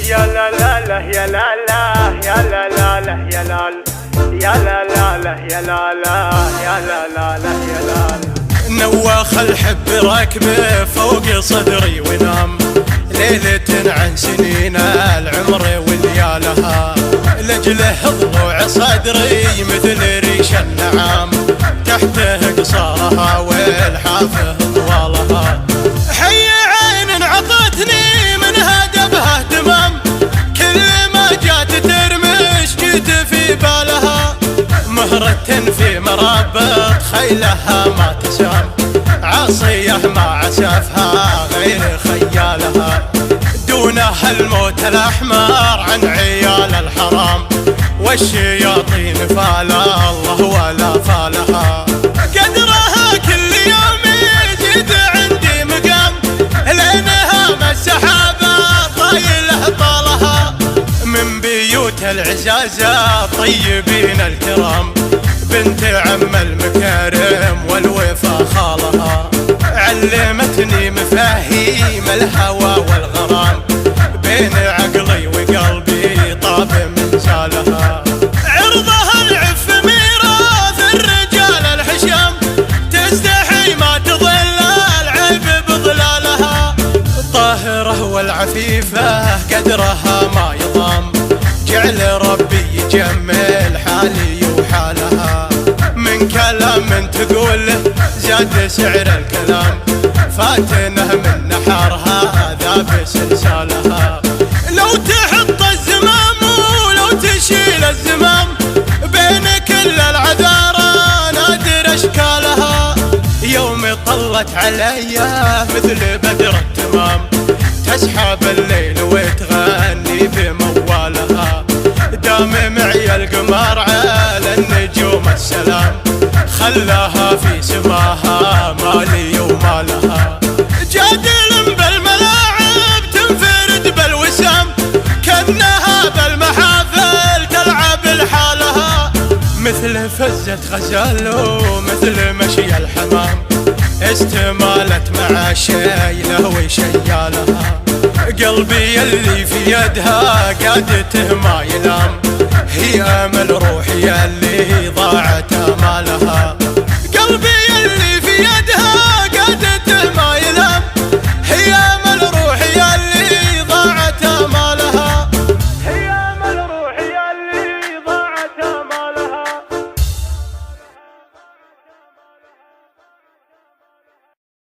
يا لا لا لا يا لا لا يا لا لا لا يا لا يا لا لا لا يا لا لا يا لا لا لا يا لا. نواخ الحب راكبه فوق صدري ونام ليلة عن سنين العمر وليالها، لجله ضلوع صدري مثل ريش النعام، تحته قصارها والحافه طوالها. حي عين عطتني منها دبها تمام، كل ما جات ترمش جيت في بالها، مهرة في مرابط خيلها ما تسام، عصيه ما عسفها غير خيالها، دونها الموت الأحمر عن عيال الحرام، والشياطين فالا الله ولا فالها. قدرها كل يوم يزيد عندي مقام، لأنها ما السحابة طايله طالها، من بيوت العزازة طيبين الكرام، بنت عم المكارم والوفا خالها، علمتني مفاهيم الهوى والغرام، بين عقلي وقلبي طاب من زالها. عرضها العف ميراث الرجال الحشام، تستحي ما تضل العيب بضلالها، الطاهرة والعفيفة قدرها ما يضام، جعل ربي يجمل حالي وحالها، من كلام تقول زاد سعر الكلام، فاتنه من نحرها ذاب سلسالها. لو تحط الزمام ولو تشيل الزمام، بين كل العذارى نادر اشكالها، يوم طلت علي مثل بدر التمام، تسحب الليل وتغني بموالها، دام معي القمر على النجوم السلام، خلاها في سماها مالي ومالها. جادل بالملاعب تنفرد بالوسام، كأنها بالمحافل تلعب لحالها، مثل فزة غزال ومثل مشي الحمام، استمالت مع شيله وشيالها، قلبي اللي في يدها قادته ما ينام، هي امل روحي اللي ضاعت امالها، قلبي اللي في يدها